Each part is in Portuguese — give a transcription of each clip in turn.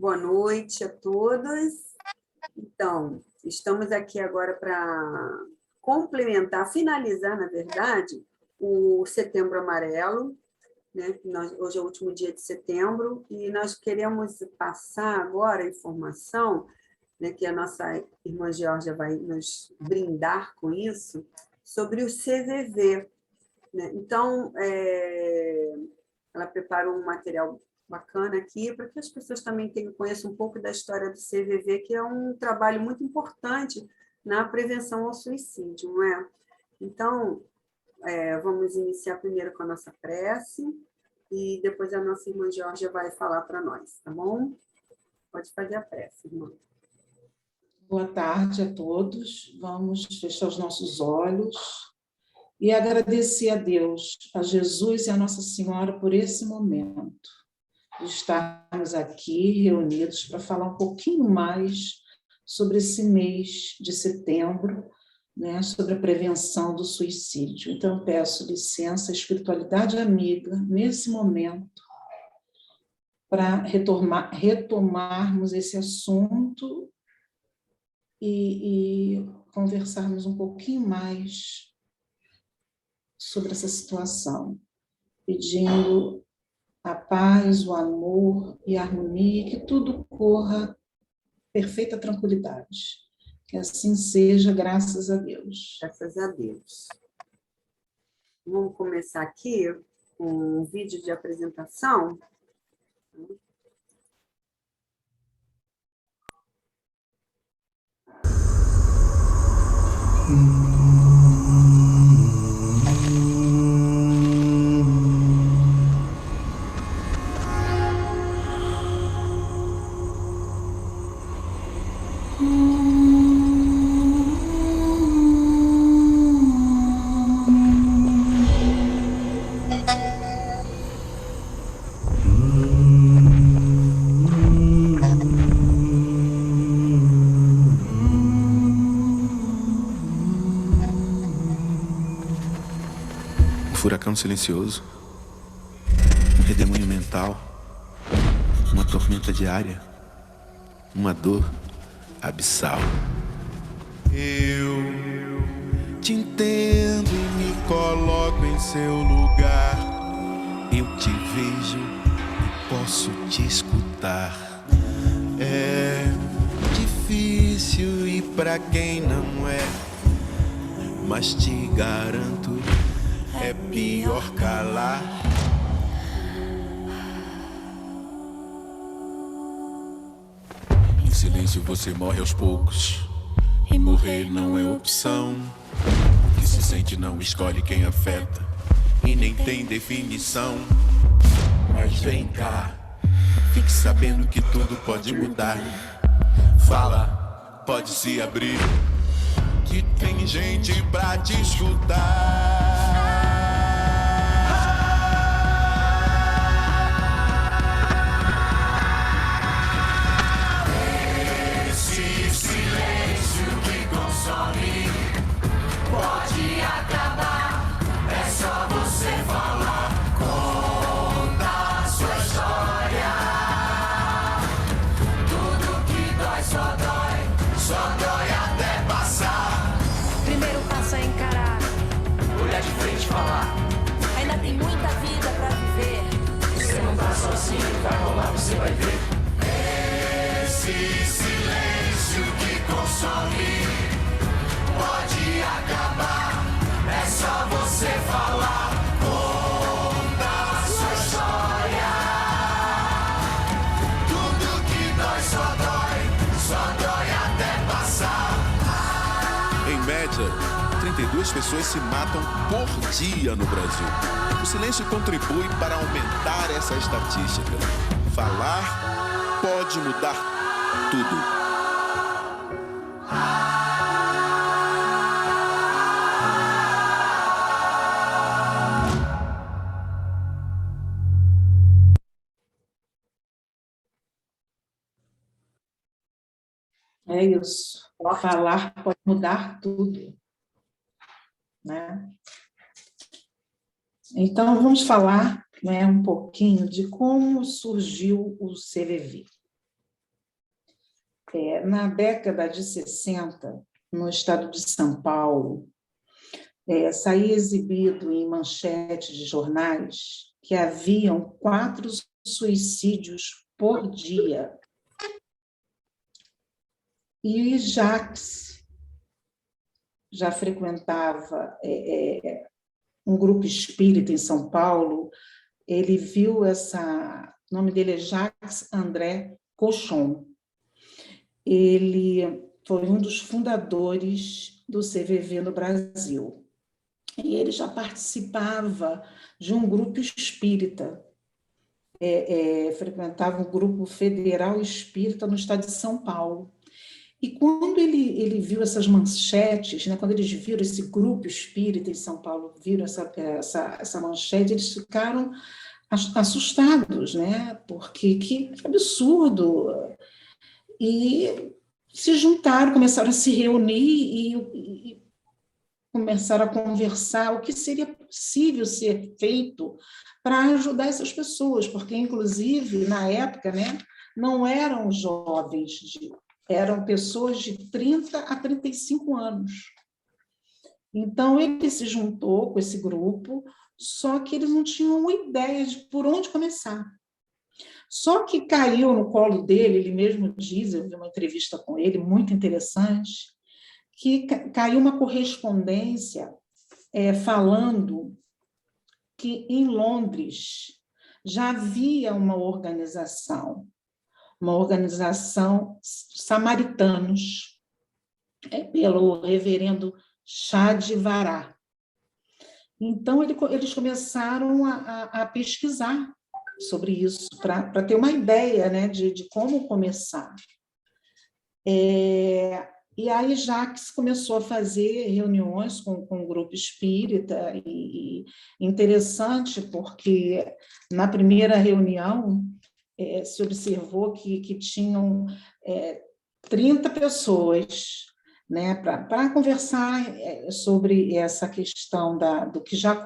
Boa noite a todos. Então, estamos aqui agora para complementar, finalizar, na verdade, o Setembro Amarelo, né? Hoje é o último dia de setembro, e nós queremos passar agora a informação, né, que a nossa irmã Georgia vai nos brindar com isso, sobre o CVV. Né? Então, ela preparou um material bacana aqui para que as pessoas também conheçam um pouco da história do CVV, que é um trabalho muito importante na prevenção ao suicídio, não é? Então, vamos iniciar primeiro com a nossa prece e depois a nossa irmã Georgia vai falar para nós, tá bom? Pode fazer a prece, irmã. Boa tarde a todos. Vamos fechar os nossos olhos e agradecer a Deus, a Jesus e a Nossa Senhora por esse momento, de estarmos aqui reunidos para falar um pouquinho mais sobre esse mês de setembro, né, sobre a prevenção do suicídio. Então, peço licença à espiritualidade amiga, nesse momento, para retomarmos esse assunto e conversarmos um pouquinho mais sobre essa situação, pedindo a paz, o amor e a harmonia, que tudo corra perfeita tranquilidade. Que assim seja, graças a Deus. Graças a Deus. Vamos começar aqui com um vídeo de apresentação. Furacão silencioso, um redemoinho mental, uma tormenta diária, uma dor abissal. Eu te entendo e me coloco em seu lugar. Eu te vejo e posso te escutar. É difícil e pra quem não é, mas te garanto, é pior calar. Em silêncio você morre aos poucos, e morrer não é opção. O que se sente não escolhe quem afeta, e nem tem definição. Mas vem cá, fique sabendo que tudo pode mudar. Fala, pode se abrir, que tem gente pra te escutar. Pode acabar, é só você falar. Conta a sua história. Tudo que dói só dói até passar. Primeiro passo é encarar, Olhar de frente e falar. ainda tem muita vida pra viver. Você não tá sozinho, vai rolar, você vai ver. Esse silêncio que consome pode acabar, é só você falar. Conta a sua história. Tudo que dói só dói até passar. Em média, 32 pessoas se matam por dia no Brasil. O silêncio contribui para aumentar essa estatística. Falar pode mudar tudo. É isso. Falar pode mudar tudo, né? Então, vamos falar, né, um pouquinho de como surgiu o CVV. Na década de 60, no estado de São Paulo, saía exibido em manchetes de jornais que haviam 4 suicídios por dia. E Jacques já frequentava um grupo espírita em São Paulo. Ele viu o nome dele é Jacques André Cochon. Ele foi um dos fundadores do CVV no Brasil. E ele já participava de um grupo espírita, frequentava um grupo federal espírita no estado de São Paulo. E quando ele viu essas manchetes, né, quando eles viram esse grupo espírita em São Paulo, viram essa manchete, eles ficaram assustados, né? Porque que absurdo! E se juntaram, começaram a se reunir e começaram a conversar o que seria possível ser feito para ajudar essas pessoas, porque, inclusive, na época, né, não eram jovens, eram pessoas de 30 a 35 anos. Então, ele se juntou com esse grupo, só que eles não tinham uma ideia de por onde começar. Só que caiu no colo dele, ele mesmo diz, eu vi uma entrevista com ele, muito interessante, que caiu uma correspondência falando que em Londres já havia uma organização samaritanos, pelo reverendo Chad Vará. Então, eles começaram a pesquisar sobre isso, para ter uma ideia, né, de como começar. E aí Jacques começou a fazer reuniões com o grupo espírita, e interessante porque na primeira reunião se observou que tinham 30 pessoas, né, para conversar sobre essa questão do que já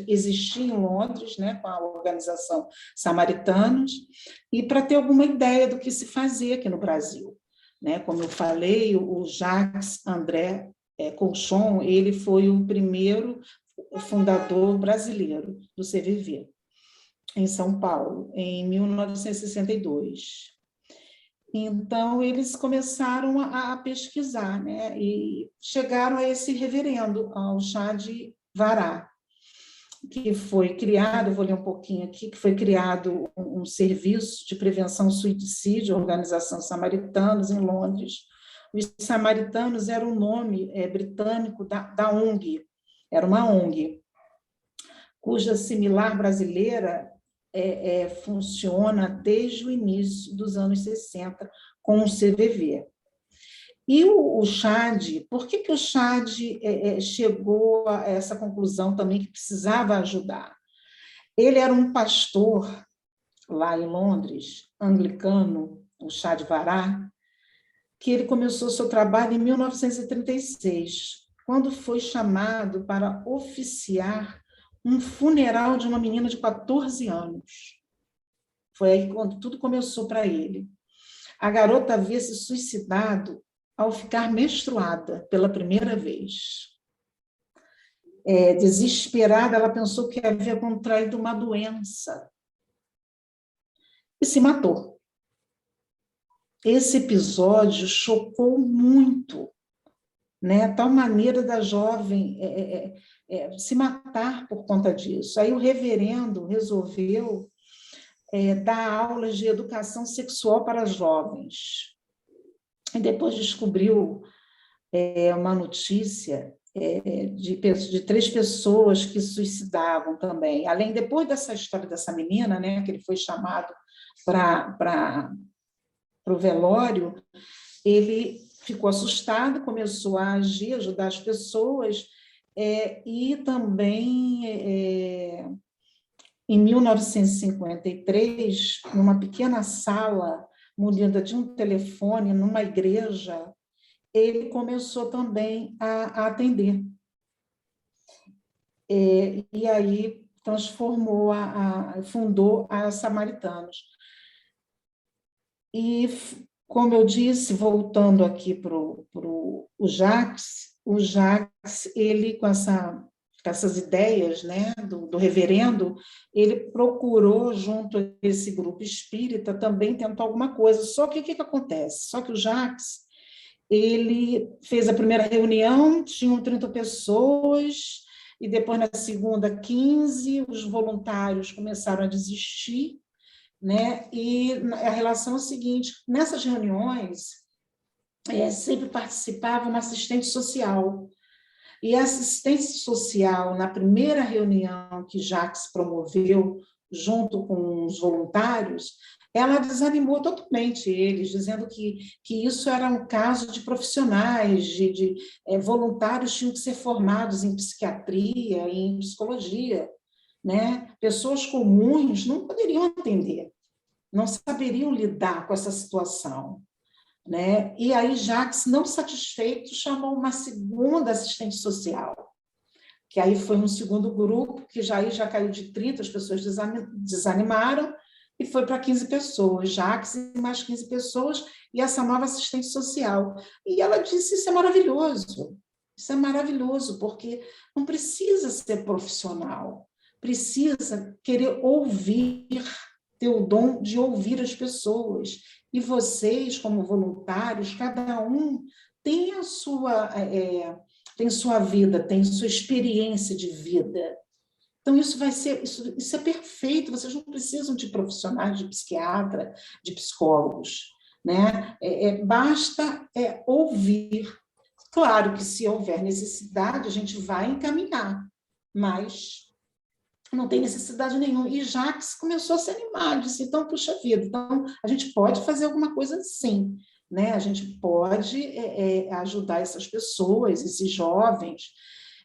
existia em Londres, né, com a organização Samaritanos, e para ter alguma ideia do que se fazia aqui no Brasil. Né? Como eu falei, o Jacques André Cochon, ele foi o primeiro fundador brasileiro do CVV, em São Paulo, em 1962. Então, eles começaram a pesquisar, né? E chegaram a esse reverendo, ao Chad Vará, que foi criado, vou ler um pouquinho aqui, que foi criado um serviço de prevenção ao suicídio, a Organização Samaritanos, em Londres. Os Samaritanos era um nome britânico da ONG, era uma ONG, cuja similar brasileira funciona desde o início dos anos 60 com o CVV. E o Chad, por que o Chad chegou a essa conclusão também que precisava ajudar? Ele era um pastor lá em Londres, anglicano, o Chad Vará, que ele começou seu trabalho em 1936, quando foi chamado para oficiar um funeral de uma menina de 14 anos. Foi aí quando tudo começou para ele. A garota havia se suicidado ao ficar menstruada pela primeira vez. Desesperada, ela pensou que havia contraído uma doença e se matou. Esse episódio chocou muito, né? Tal maneira da jovem se matar por conta disso. Aí o reverendo resolveu dar aulas de educação sexual para jovens. E depois descobriu uma notícia de 3 pessoas que se suicidavam também. Além, depois dessa história dessa menina, né, que ele foi chamado para o velório, ele ficou assustado, começou a agir, ajudar as pessoas, e também, em 1953, numa pequena sala, munida de um telefone, numa igreja, ele começou também a atender. E aí fundou a Samaritanos. E Como eu disse, voltando aqui para o Jacques, ele com essas ideias, né, do reverendo, ele procurou, junto a esse grupo espírita, também tentar alguma coisa. Só que o que acontece? Só que o Jacques, ele fez a primeira reunião, tinham 30 pessoas, e depois, na segunda, 15, os voluntários começaram a desistir, né? E a relação é a seguinte: nessas reuniões, sempre participava uma assistente social. E a assistência social, na primeira reunião que Jacques promoveu, junto com os voluntários, ela desanimou totalmente eles, dizendo que isso era um caso de profissionais, voluntários tinham que ser formados em psiquiatria, em psicologia, né? Pessoas comuns não poderiam atender, não saberiam lidar com essa situação, né? E aí Jacques, não satisfeito, chamou uma segunda assistente social, que aí foi um segundo grupo, que já caiu de 30, as pessoas desanimaram, e foi para 15 pessoas, Jacques e mais 15 pessoas, e essa nova assistente social. E ela disse, isso é maravilhoso, porque não precisa ser profissional, precisa querer ouvir, ter o dom de ouvir as pessoas. E vocês, como voluntários, cada um tem a sua, tem sua vida, tem sua experiência de vida. Então, isso é perfeito, vocês não precisam de profissionais, de psiquiatra, de psicólogos, né? Basta ouvir. Claro que, se houver necessidade, a gente vai encaminhar, mas não tem necessidade nenhuma. E Jacques começou a se animar, disse, então, puxa vida, então a gente pode fazer alguma coisa sim, né? A gente pode ajudar essas pessoas, esses jovens,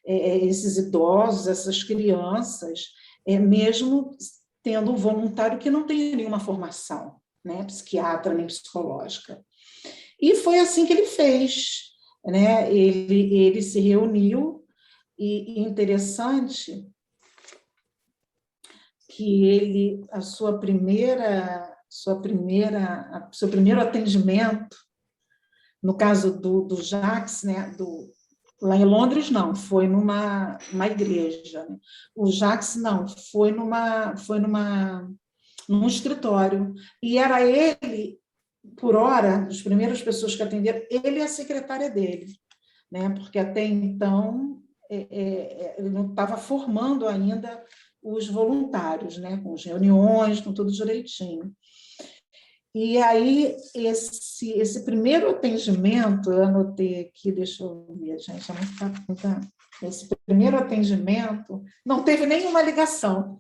esses idosos, essas crianças, mesmo tendo um voluntário que não tem nenhuma formação, né? Psiquiatra nem psicológica. E foi assim que ele fez, né? Ele se reuniu, e interessante que seu primeiro atendimento, no caso do Jacques, né, lá em Londres, não, foi numa igreja, né? O Jacques, não, foi num escritório, e era ele, por hora, as primeiras pessoas que atenderam, ele e a secretária dele, né? Porque até então ele não estava formando ainda os voluntários, né? Com as reuniões, com tudo direitinho. E aí, esse primeiro atendimento, eu anotei aqui, deixa eu ver, gente, esse primeiro atendimento não teve nenhuma ligação.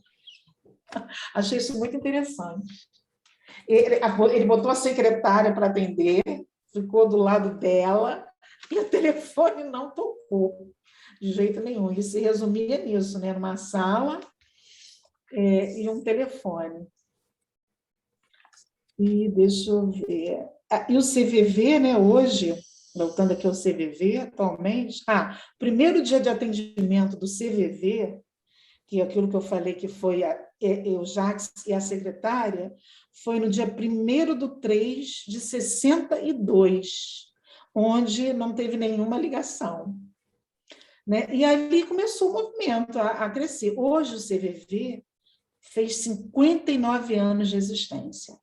Achei isso muito interessante. Ele botou a secretária para atender, ficou do lado dela, e o telefone não tocou, de jeito nenhum. Ele se resumia nisso, né? Numa sala e um telefone. E deixa eu ver. E o CVV, né, hoje, voltando aqui ao CVV, atualmente, primeiro dia de atendimento do CVV, que é aquilo que eu falei que foi o Jacques e a secretária, foi no dia 1º de 3 de 62, onde não teve nenhuma ligação, né? E ali começou o movimento a crescer. Hoje o CVV fez 59 anos de existência,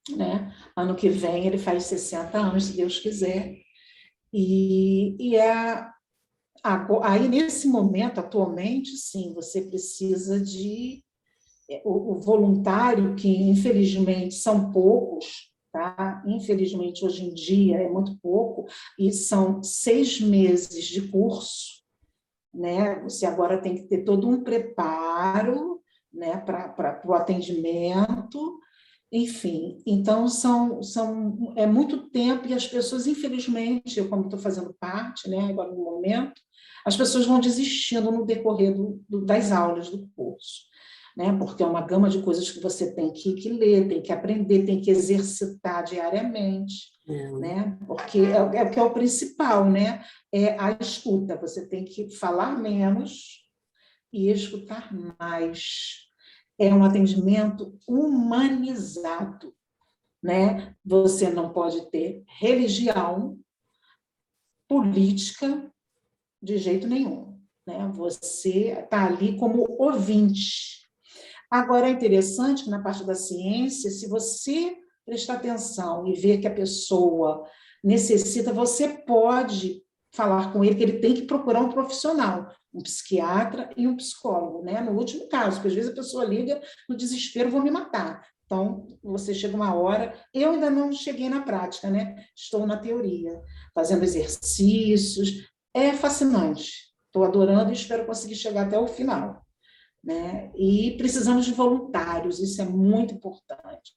né? Ano que vem ele faz 60 anos, se Deus quiser. Aí, nesse momento, atualmente, sim, você precisa de o voluntário, que infelizmente são poucos, tá? Infelizmente, hoje em dia é muito pouco, e são 6 meses de curso, né? Você agora tem que ter todo um preparo, né, para o atendimento. Enfim, então é muito tempo, e as pessoas, infelizmente, eu como estou fazendo parte, né, agora no momento, as pessoas vão desistindo no decorrer das aulas do curso, né, porque é uma gama de coisas que você tem que ler, tem que aprender, tem que exercitar diariamente, né, porque o que é o principal, né, é a escuta. Você tem que falar menos e escutar mais. É um atendimento humanizado, né? Você não pode ter religião, política, de jeito nenhum, né? Você está ali como ouvinte. Agora, é interessante que na parte da ciência, se você prestar atenção e ver que a pessoa necessita, você pode falar com ele que ele tem que procurar um profissional, um psiquiatra e um psicólogo, né? No último caso, porque às vezes a pessoa liga no desespero, vou me matar. Então, você chega uma hora, eu ainda não cheguei na prática, né? Estou na teoria, fazendo exercícios, é fascinante. Estou adorando e espero conseguir chegar até o final, né? E precisamos de voluntários, isso é muito importante,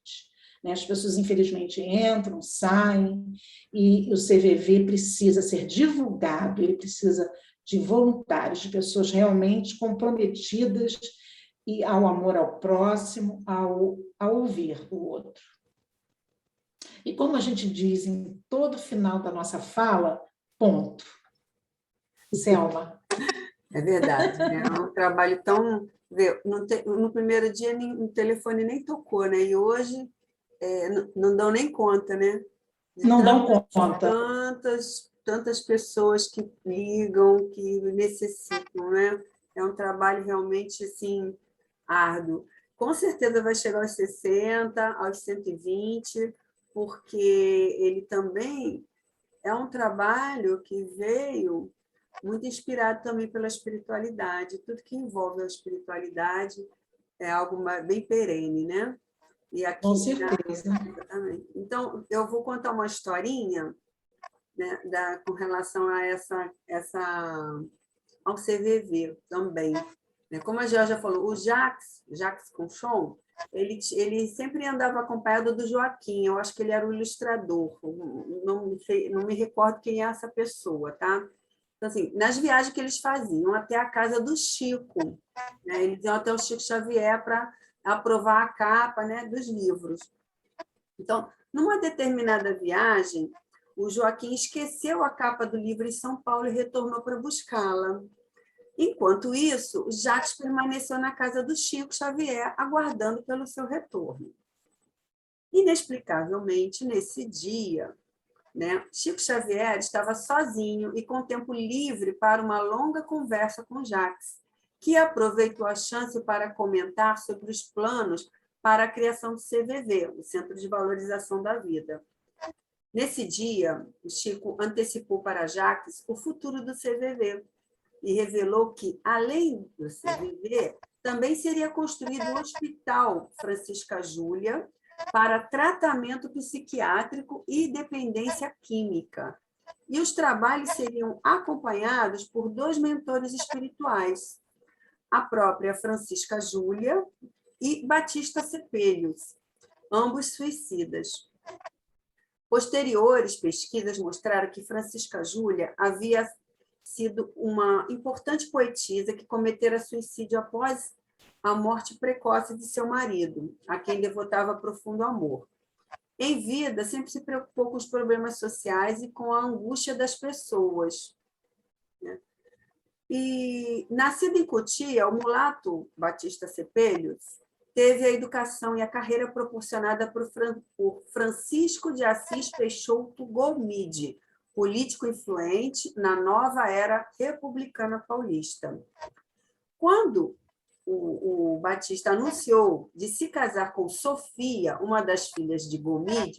né? As pessoas, infelizmente, entram, saem, e o CVV precisa ser divulgado, ele precisa de voluntários, de pessoas realmente comprometidas e ao amor ao próximo, ao ouvir o outro. E como a gente diz em todo final da nossa fala, ponto. Selma. É verdade, né? É um trabalho tão... No primeiro dia, o telefone nem tocou, né? E hoje não dão nem conta, né? Não dão conta. Tantas pessoas que ligam, que necessitam, né? É um trabalho realmente, assim, árduo. Com certeza vai chegar aos 60, aos 120, porque ele também é um trabalho que veio muito inspirado também pela espiritualidade. Tudo que envolve a espiritualidade é algo bem perene, né? E aqui, com certeza. Exatamente. Então, eu vou contar uma historinha, né, com relação a ao CVV também. Como a Georgia falou, o Jacques Conchon, ele sempre andava acompanhado do Joaquim, eu acho que ele era o ilustrador, não me recordo quem é essa pessoa, tá? Então, assim, nas viagens que eles faziam até a casa do Chico, né? Eles iam até o Chico Xavier para aprovar a capa, né, dos livros. Então, numa determinada viagem, o Joaquim esqueceu a capa do livro em São Paulo e retornou para buscá-la. Enquanto isso, Jacques permaneceu na casa do Chico Xavier, aguardando pelo seu retorno. Inexplicavelmente, nesse dia, né, Chico Xavier estava sozinho e com tempo livre para uma longa conversa com Jacques, que aproveitou a chance para comentar sobre os planos para a criação do CVV, o Centro de Valorização da Vida. Nesse dia, o Chico antecipou para Jacques o futuro do CVV e revelou que, além do CVV, também seria construído o Hospital Francisca Júlia para tratamento psiquiátrico e dependência química. E os trabalhos seriam acompanhados por 2 mentores espirituais, a própria Francisca Júlia e Batista Cepelius, ambos suicidas. Posteriores pesquisas mostraram que Francisca Júlia havia sido uma importante poetisa que cometera suicídio após a morte precoce de seu marido, a quem devotava profundo amor. Em vida, sempre se preocupou com os problemas sociais e com a angústia das pessoas. E, nascido em Cotia, o mulato Batista Cepelius teve a educação e a carreira proporcionada por Francisco de Assis Peixoto Gomide, político influente na nova era republicana paulista. Quando o Batista anunciou de se casar com Sofia, uma das filhas de Gomide,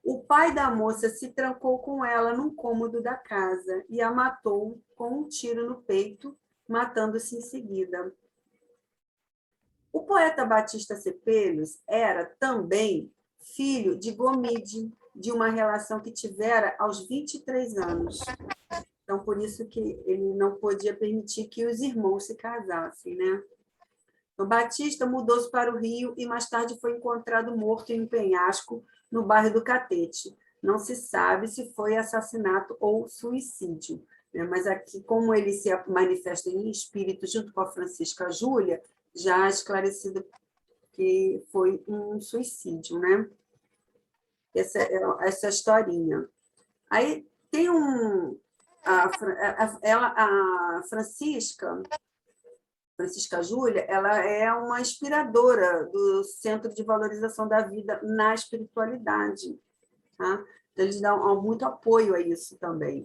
o pai da moça se trancou com ela num cômodo da casa e a matou com um tiro no peito, matando-se em seguida. O poeta Batista Cepelius era também filho de Gomide, de uma relação que tivera aos 23 anos. Então, por isso que ele não podia permitir que os irmãos se casassem, né? O Batista mudou-se para o Rio e mais tarde foi encontrado morto em um penhasco no bairro do Catete. Não se sabe se foi assassinato ou suicídio, né? Mas aqui, como ele se manifesta em espírito junto com a Francisca Júlia, já esclarecido que foi um suicídio, né? Essa historinha. Aí tem a Francisca Francisca Júlia, ela é uma inspiradora do Centro de Valorização da Vida na Espiritualidade. Tá? Então, eles dão muito apoio a isso também.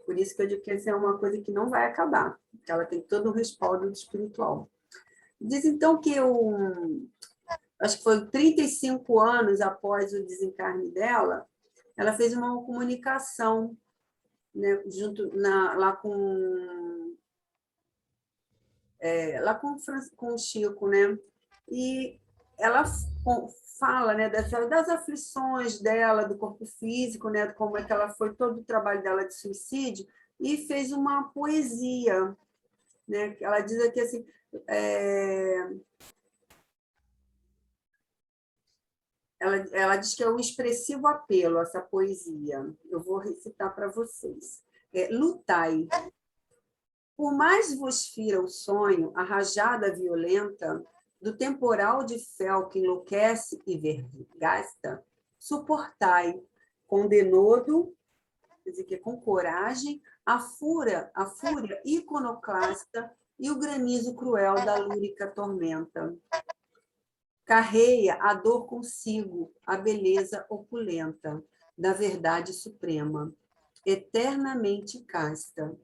Por isso que eu digo que essa é uma coisa que não vai acabar, porque ela tem todo o respaldo do espiritual. Diz, então, que acho que foi 35 anos após o desencarne dela, ela fez uma comunicação, né, lá com o Chico, né? E ela fala, né, das aflições dela, do corpo físico, né, como é que ela foi, todo o trabalho dela de suicídio, e fez uma poesia, né? Ela diz aqui assim, ela diz que é um expressivo apelo, essa poesia. Eu vou recitar para vocês. Lutai. Por mais vos fira o sonho, a rajada violenta do temporal de fel que enlouquece e vergasta, suportai, com denodo, quer dizer, que com coragem, a fúria iconoclasta e o granizo cruel da lúrica tormenta. Carreia a dor consigo, a beleza opulenta da verdade suprema, eternamente casta.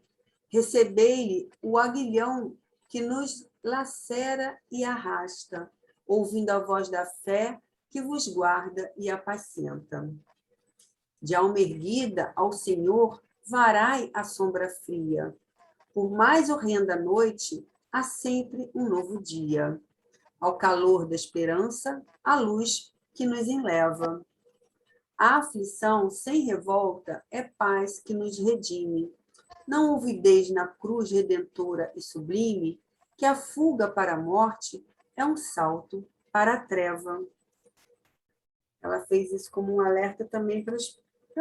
Recebei-lhe o aguilhão que nos lacera e arrasta, ouvindo a voz da fé que vos guarda e apacenta. De alma erguida ao Senhor, varai a sombra fria. Por mais horrenda noite, há sempre um novo dia. Ao calor da esperança, a luz que nos enleva. A aflição sem revolta é paz que nos redime. Não ouvideis na cruz redentora e sublime que a fuga para a morte é um salto para a treva. Ela fez isso como um alerta também para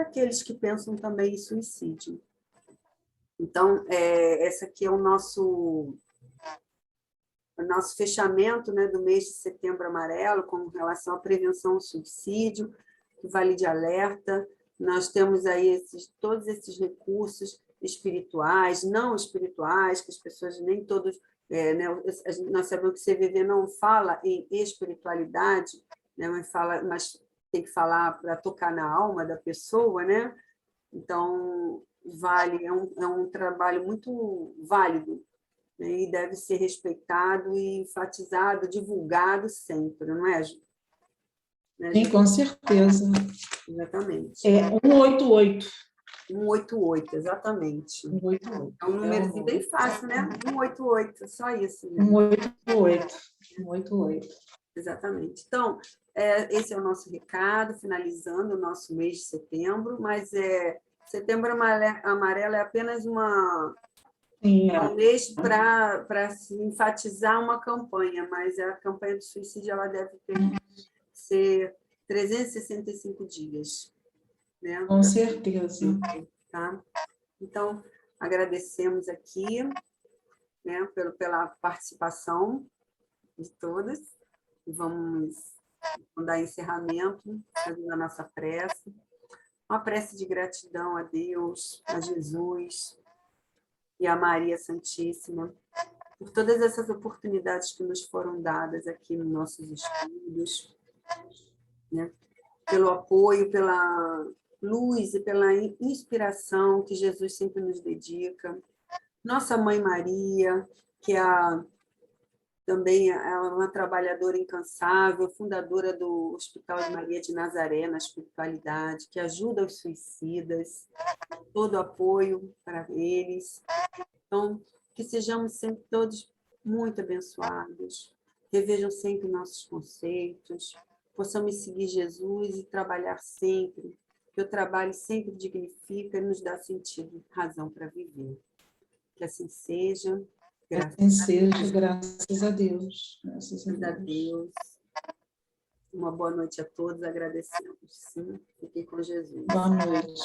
aqueles que pensam também em suicídio. Então, esse aqui é o nosso fechamento, né, do mês de Setembro Amarelo, com relação à prevenção ao suicídio, que vale de alerta. Nós temos aí todos esses recursos espirituais, não espirituais, que as pessoas nem todos... né, nós sabemos que o CVV não fala em espiritualidade, né, mas tem que falar para tocar na alma da pessoa, né? Então, é um trabalho muito válido, né, e deve ser respeitado e enfatizado, divulgado sempre, não é, Ju? Né, sim, com certeza. Exatamente. 188. 188, exatamente. 188. É um número bem fácil, né? 188, só isso. Né? 188. 188. Exatamente. Então, esse é o nosso recado, finalizando o nosso mês de setembro, mas Setembro Amarelo é apenas um mês para se enfatizar uma campanha, mas a campanha do suicídio ela deve ser 365 dias. Né? Com certeza. Tá? Então, agradecemos aqui, né, pela participação de todas. Vamos dar encerramento, fazendo a nossa prece. Uma prece de gratidão a Deus, a Jesus e a Maria Santíssima, por todas essas oportunidades que nos foram dadas aqui nos nossos estudos, né? Pelo apoio, pela luz e pela inspiração que Jesus sempre nos dedica. Nossa Mãe Maria, que também é uma trabalhadora incansável, fundadora do Hospital de Maria de Nazaré, na espiritualidade, que ajuda os suicidas, todo apoio para eles. Então, que sejamos sempre todos muito abençoados, revejam sempre nossos conceitos, possamos seguir Jesus e trabalhar sempre, que o trabalho sempre dignifica e nos dá sentido, razão para viver. Que assim seja. Assim seja, graças a Deus. Graças a Deus. Uma boa noite a todos, agradecemos. Sim, fiquem com Jesus. Boa noite.